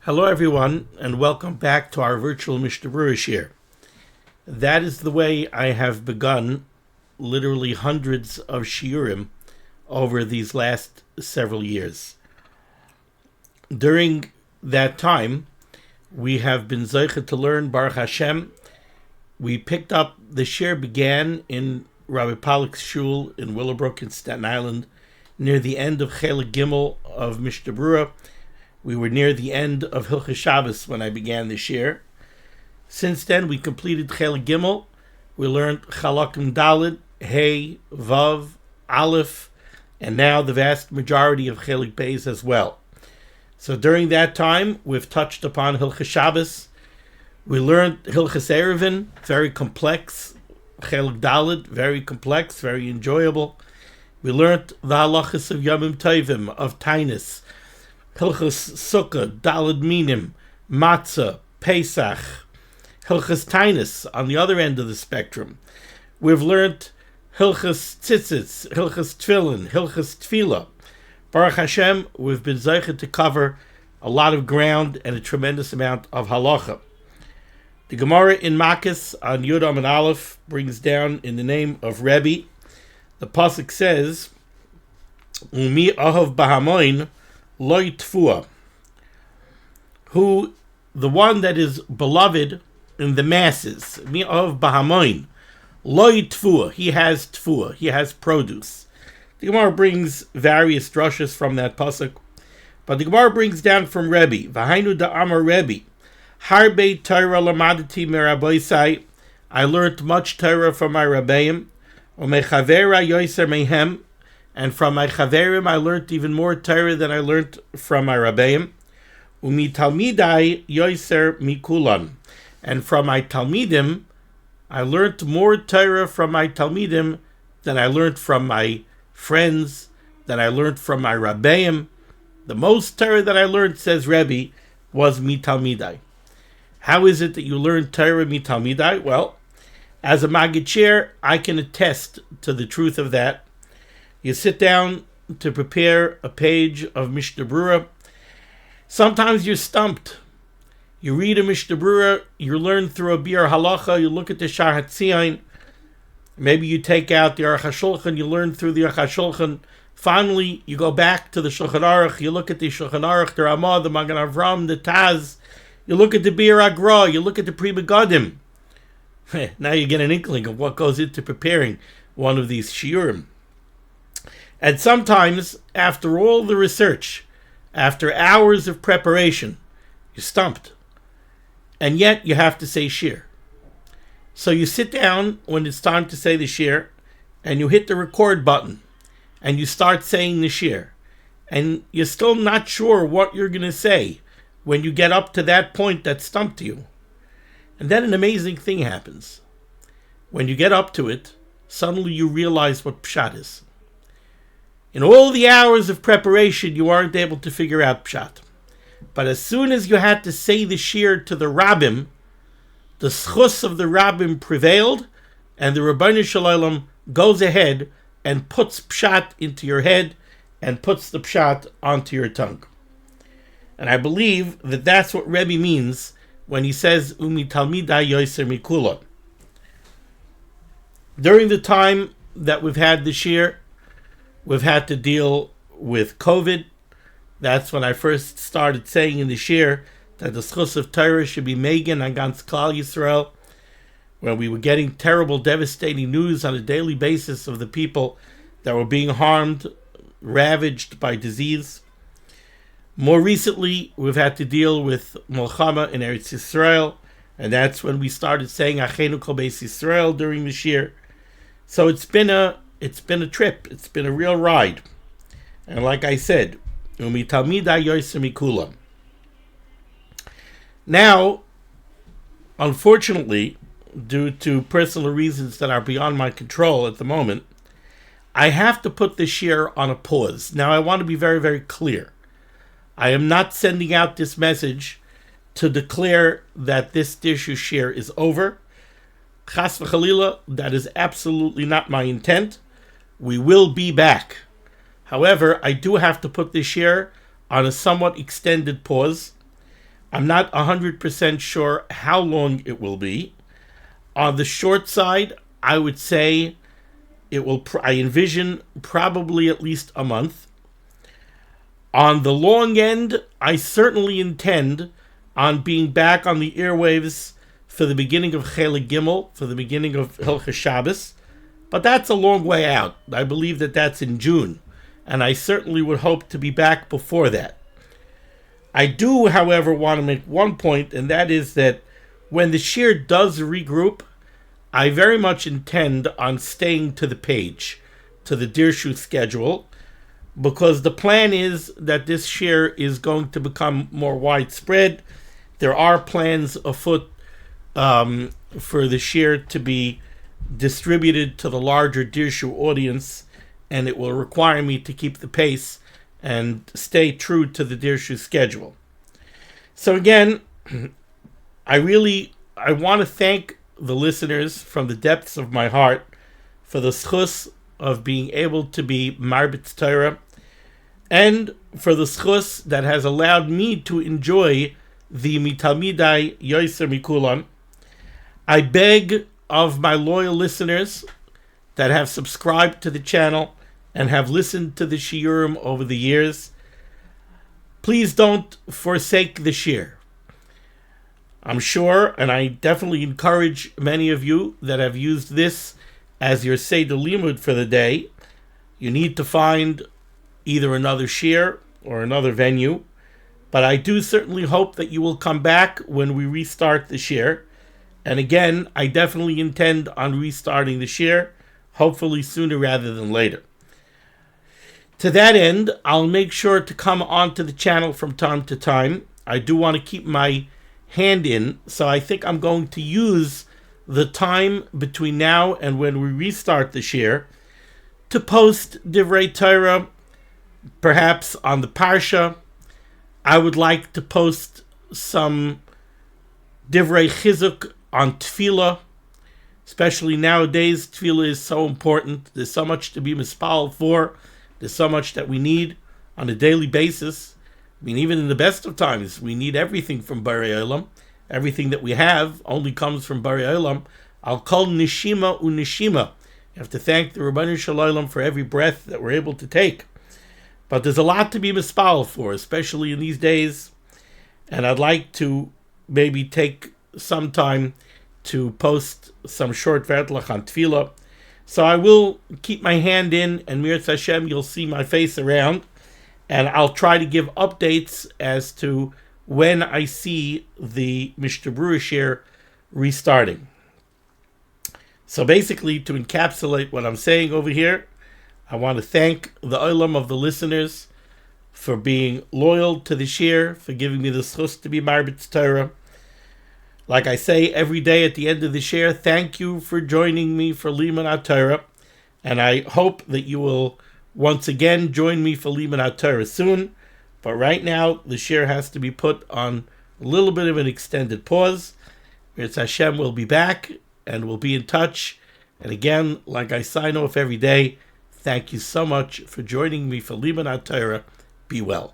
Hello everyone, and welcome back to our virtual Mishnah Berurah Shiur. That is the way I have begun literally hundreds of shiurim over these last several years. During that time, we have been zeicha to learn Baruch Hashem. We picked up, the shiur began in Rabbi Pollack's shul in Willowbrook in Staten Island, near the end of Chelek Gimmel of Mishnah Berurah. We were near the end of Hilchos Shabbos when I began the shiur. Since then, we completed Chelek Gimmel. We learned Chalakim Daled, Hey, Vav, Aleph, and now the vast majority of Chelek Beis as well. So during that time, we've touched upon Hilchos Shabbos. We learned Hilchos Eruvin, very complex. Chelek Daled, very complex, very enjoyable. We learned the halachas of Yomim Tovim, of Tainus, Hilchos Sukkah, Daled Minim, Matzah, Pesach, Hilchos Tainus on the other end of the spectrum. We've learned Hilchos Tzitzis, Hilchos Tefillin, Hilchos Tefillah. Baruch Hashem, we've been zeicha to cover a lot of ground and a tremendous amount of halacha. The Gemara in Makis on Yud Amud Aleph brings down in the name of Rebbe. The pasuk says, Umi ahav bahamoin Loi Tfua, who, the one that is beloved in the masses, Mi of Bahamoin, Loi Tfua, he has Tfua, he has produce. The Gemara brings various drushes from that pasuk, but the Gemara brings down from Rebbe, V'hainu da Amar Rebbe, Harbe Torah lamadati meraboisai, I learned much Torah from my Rabbeim, Umechavera yoiser mehem, and from my chaverim, I learned even more Torah than I learned from my Rabbeim. Umi talmidai yoiser mikulan. And from my talmidim, I learned more Torah from my talmidim than I learned from my friends, than I learned from my Rabbeim. The most Torah that I learned, says Rebbe, was mi talmidai. How is it that you learn Torah mi talmidai? Well, as a Maggid Chair, I can attest to the truth of that. You sit down to prepare a page of Mishnah Berurah. Sometimes you're stumped. You read a Mishnah Berurah, you learn through a Biur Halacha, you look at the Shar HaTzion, maybe you take out the Aruch HaShulchan, you learn through the Aruch HaShulchan. Finally, you go back to the Shulchan Aruch, you look at the Shulchan Aruch, the Ramah, the Magen Avram, the Taz, you look at the Biur Agra, you look at the Pri Megadim. Now you get an inkling of what goes into preparing one of these shiurim. And sometimes, after all the research, after hours of preparation, you're stumped. And yet, you have to say shiur. So you sit down when it's time to say the shiur, and you hit the record button, and you start saying the shiur. And you're still not sure what you're going to say when you get up to that point that stumped you. And then an amazing thing happens. When you get up to it, suddenly you realize what pshat is. In all the hours of preparation, you aren't able to figure out pshat. But as soon as you had to say the shiur to the rabbim, the schus of the rabbim prevailed, and the Ribbono Shel Olam goes ahead and puts pshat into your head and puts the pshat onto your tongue. And I believe that that's what Rebbe means when he says, Umi talmidai yoiser mikulan. During the time that we've had the shiur, we've had to deal with COVID. That's when I first started saying in the shiur that the schus of Torah should be Megan on Gans Klal Yisrael, when we were getting terrible, devastating news on a daily basis of the people that were being harmed, ravaged by disease. More recently, we've had to deal with Milchama in Eretz Yisrael, and that's when we started saying Achenu Kol Beis Yisrael during the shiur. So it's been a trip. It's been a real ride. And like I said, Umi talmidai yoiser mikulan. Now, unfortunately, due to personal reasons that are beyond my control at the moment, I have to put this shiur on a pause. Now, I want to be very, very clear. I am not sending out this message to declare that this Dirshu shiur is over. Chas v'chalila, that is absolutely not my intent. We will be back. However, I do have to put this shiur on a somewhat extended pause. I'm not 100% sure how long it will be. On the short side, I would say I envision probably at least a month. On the long end, I certainly intend on being back on the airwaves for the beginning of Chelek Gimmel, for the beginning of Hilchos Shabbos. But that's a long way out. I believe that that's in June. And I certainly would hope to be back before that. I do, however, want to make one point, and that is that when the Shiur does regroup, I very much intend on staying to the page, to the Dirshu schedule, because the plan is that this Shiur is going to become more widespread. There are plans afoot for the Shiur to be distributed to the larger Dirshu audience, and it will require me to keep the pace and stay true to the Dirshu schedule. So again, I want to thank the listeners from the depths of my heart for the schus of being able to be marbitz Torah, and for the schus that has allowed me to enjoy the mitalmidai yoser mikulam. I beg of my loyal listeners that have subscribed to the channel and have listened to the shiurim over the years, please don't forsake the shiur. I'm sure, and I definitely encourage many of you that have used this as your seder limud for the day. You need to find either another shiur or another venue, but I do certainly hope that you will come back when we restart the shiur. And again, I definitely intend on restarting the shiur, hopefully sooner rather than later. To that end, I'll make sure to come onto the channel from time to time. I do want to keep my hand in, so I think I'm going to use the time between now and when we restart the shiur to post Divrei Torah, perhaps on the Parashah. I would like to post some Divrei Chizuk on Tefillah, especially nowadays. Tefillah is so important. There's so much to be mispal for. There's so much that we need on a daily basis. I mean, even in the best of times, we need everything from Borei Olam. Everything that we have only comes from Borei Olam. Al kol nishima unishima. You have to thank the Ribono Shel Olam for every breath that we're able to take. But there's a lot to be mispal for, especially in these days. And I'd like to maybe take some time to post some short vertlach on Tefillah. So I will keep my hand in, and Mirz Hashem, you'll see my face around, and I'll try to give updates as to when I see the Mishnah Berurah shiur restarting. So basically, to encapsulate what I'm saying over here, I want to thank the olam of the listeners for being loyal to the shiur, for giving me the schus to be marbitz Torah. Like I say every day at the end of the shiur, thank you for joining me for limud HaTorah, and I hope that you will once again join me for limud HaTorah soon. But right now, the shiur has to be put on a little bit of an extended pause. Mirz Hashem will be back, and we'll be in touch. And again, like I sign off every day, thank you so much for joining me for limud HaTorah. Be well.